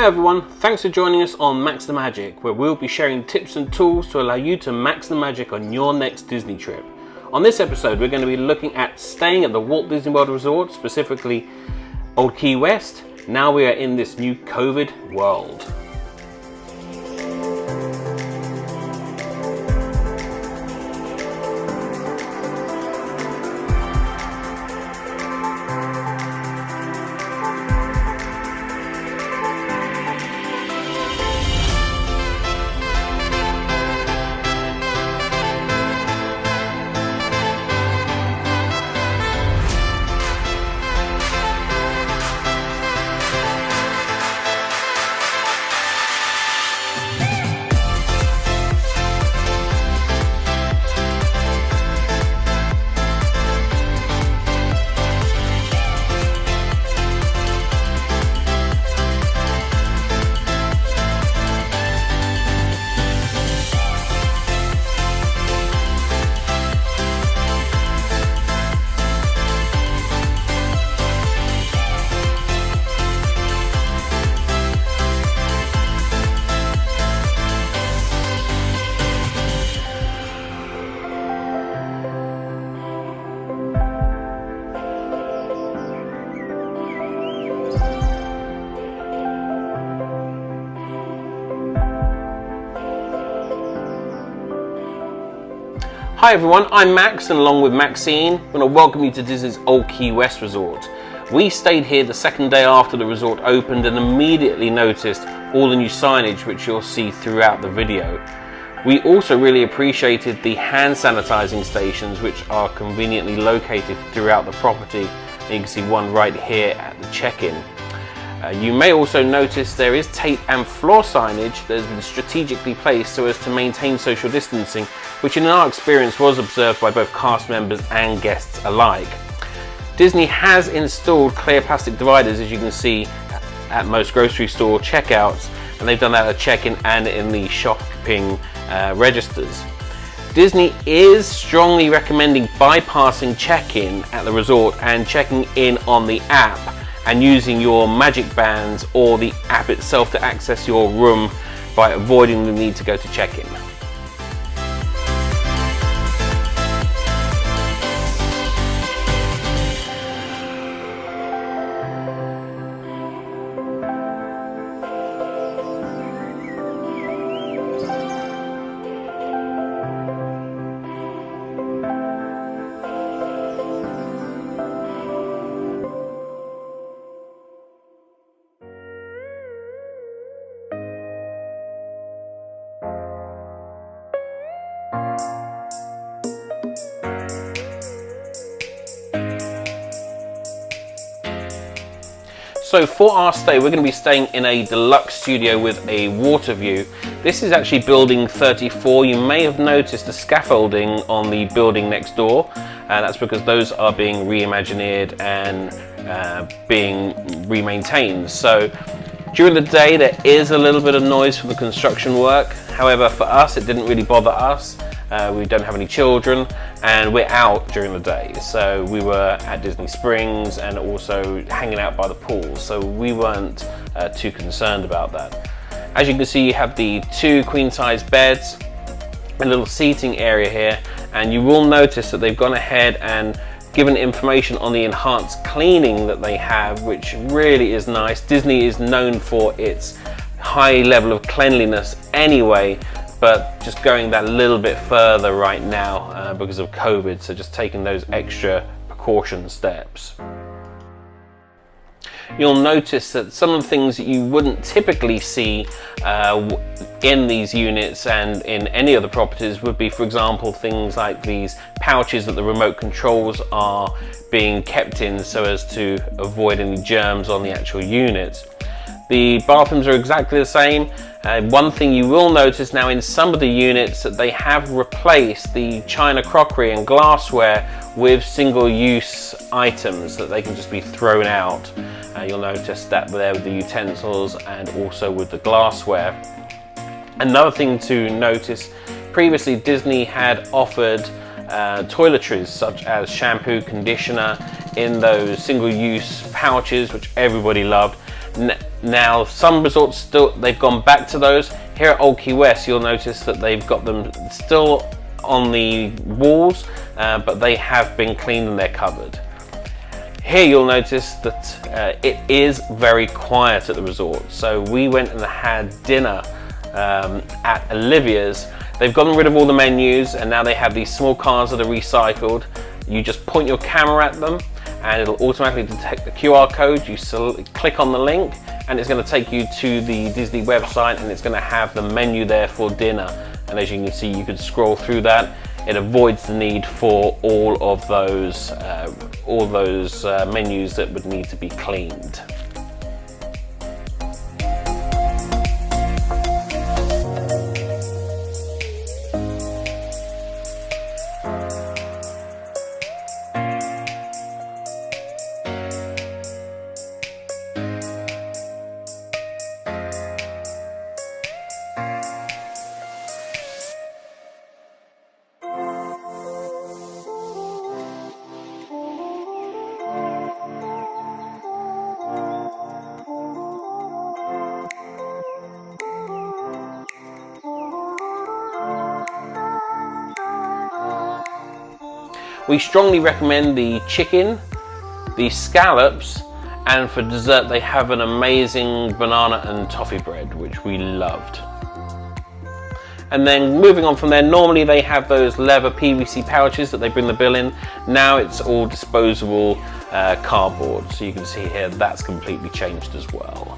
Hi everyone, thanks for joining us on Max the Magic, where we'll be sharing tips and tools to allow you to max the magic on your next Disney trip. On this episode, we're going to be looking at staying at the Walt Disney World Resort, specifically Old Key West. Now we are in this new COVID world. Hi everyone, I'm Max, and along with Maxine, I'm going to welcome you to Disney's Old Key West Resort. We stayed here the second day after the resort opened and immediately noticed all the new signage which you'll see throughout the video. We also really appreciated the hand sanitizing stations which are conveniently located throughout the property. And you can see one right here at the check-in. You may also notice there is tape and floor signage that has been strategically placed so as to maintain social distancing, which in our experience was observed by both cast members and guests alike. Disney has installed clear plastic dividers, as you can see at most grocery store checkouts, and they've done that at check-in and in the shopping registers. Disney is strongly recommending bypassing check-in at the resort and checking in on the app and using your magic bands or the app itself to access your room by avoiding the need to go to check-in. So for our stay, we're going to be staying in a deluxe studio with a water view. This is actually building 34. You may have noticed the scaffolding on the building next door, and that's because those are being reimagined and being remaintained. So during the day there is a little bit of noise from the construction work. However, for us it didn't really bother us. We don't have any children and we're out during the day, so we were at Disney Springs and also hanging out by the pool, so we weren't too concerned about that. As you can see, you have the two queen-size beds, a little seating area here, and you will notice that they've gone ahead and given information on the enhanced cleaning that they have, which really is nice. Disney is known for its high level of cleanliness anyway, but just going that little bit further right now because of COVID, so just taking those extra precaution steps. You'll notice that some of the things that you wouldn't typically see in these units and in any other properties would be, for example, things like these pouches that the remote controls are being kept in so as to avoid any germs on the actual unit. The bathrooms are exactly the same. One thing you will notice now in some of the units that they have replaced the china crockery and glassware with single-use items that they can just be thrown out. You'll notice that there with the utensils and also with the glassware. Another thing to notice, previously Disney had offered toiletries such as shampoo, conditioner in those single-use pouches, which everybody loved. Now, some resorts they've gone back to those. Here at Old Key West, you'll notice that they've got them still on the walls, but they have been cleaned and they're covered. Here you'll notice that it is very quiet at the resort. So we went and had dinner at Olivia's. They've gotten rid of all the menus and now they have these small cars that are recycled. You just point your camera at them and it'll automatically detect the QR code. You click on the link and it's going to take you to the Disney website and it's going to have the menu there for dinner. And as you can see, you could scroll through that. It avoids the need for all of those menus that would need to be cleaned. We strongly recommend the chicken, the scallops, and for dessert they have an amazing banana and toffee bread, which we loved. And then moving on from there, normally they have those leather PVC pouches that they bring the bill in. Now it's all disposable cardboard. So you can see here that's completely changed as well.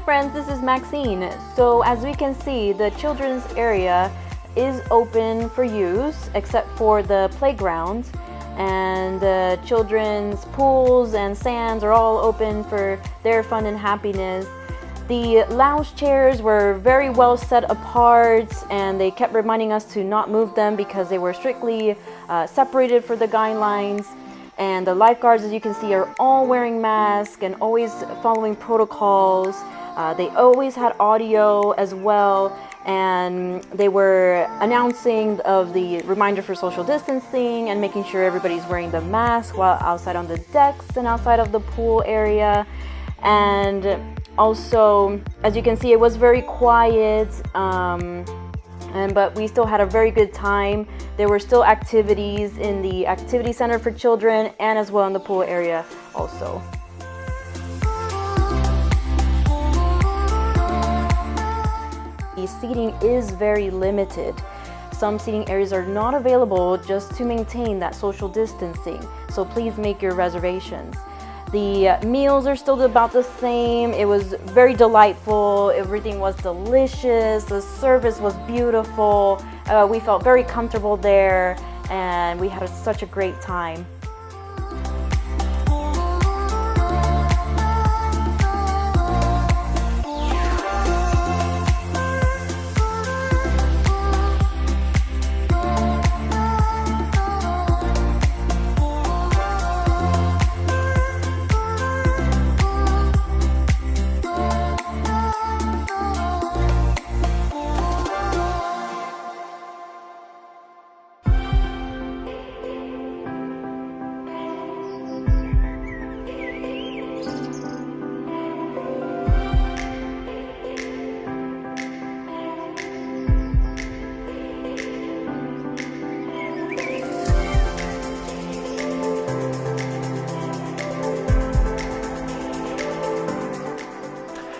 Friends, this is Maxine. So as we can see, the children's area is open for use except for the playground, and the children's pools and sands are all open for their fun and happiness. The lounge chairs were very well set apart and they kept reminding us to not move them because they were strictly separated for the guidelines. And the lifeguards, as you can see, are all wearing masks and always following protocols. They always had audio as well, and they were announcing of the reminder for social distancing and making sure everybody's wearing the mask while outside on the decks and outside of the pool area. And also, as you can see, it was very quiet, but we still had a very good time. There were still activities in the activity center for children and as well in the pool area also. The seating is very limited. Some seating areas are not available just to maintain that social distancing, so please make your reservations. The meals are still about the same. It was very delightful. Everything was delicious. The service was beautiful. We felt very comfortable there and we had such a great time.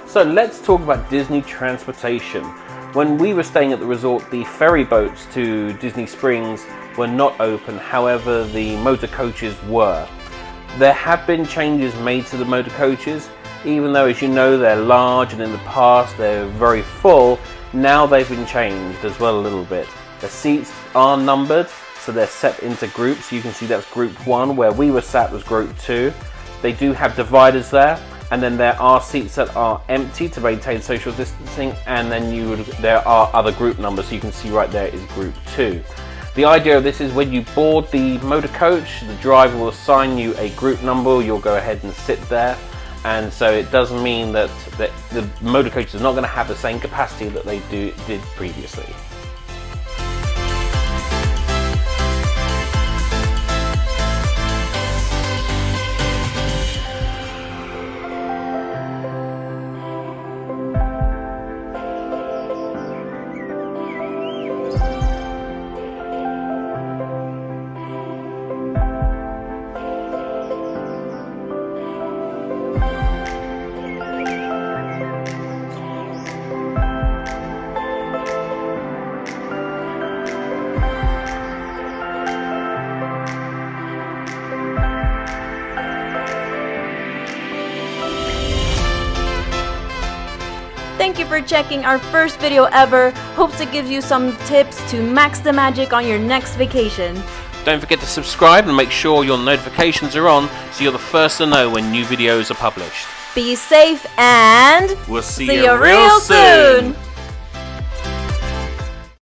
So let's talk about Disney transportation. When we were staying at the resort, the ferry boats to Disney Springs were not open, however the motor coaches were. There have been changes made to the motor coaches, even though, as you know, they're large and in the past they're very full. Now they've been changed as well a little bit. The seats are numbered, so they're set into groups. You can see that's group 1, where we were sat was group 2. They do have dividers there, and then there are seats that are empty to maintain social distancing, and then there are other group numbers, so you can see right there is group 2. The idea of this is when you board the motor coach, the driver will assign you a group number, you'll go ahead and sit there, and so it does mean that the motor coach is not going to have the same capacity that they did previously. Thank you for checking our first video ever. Hopes it gives you some tips to max the magic on your next vacation. Don't forget to subscribe and make sure your notifications are on so you're the first to know when new videos are published. Be safe and We'll see see you you real soon.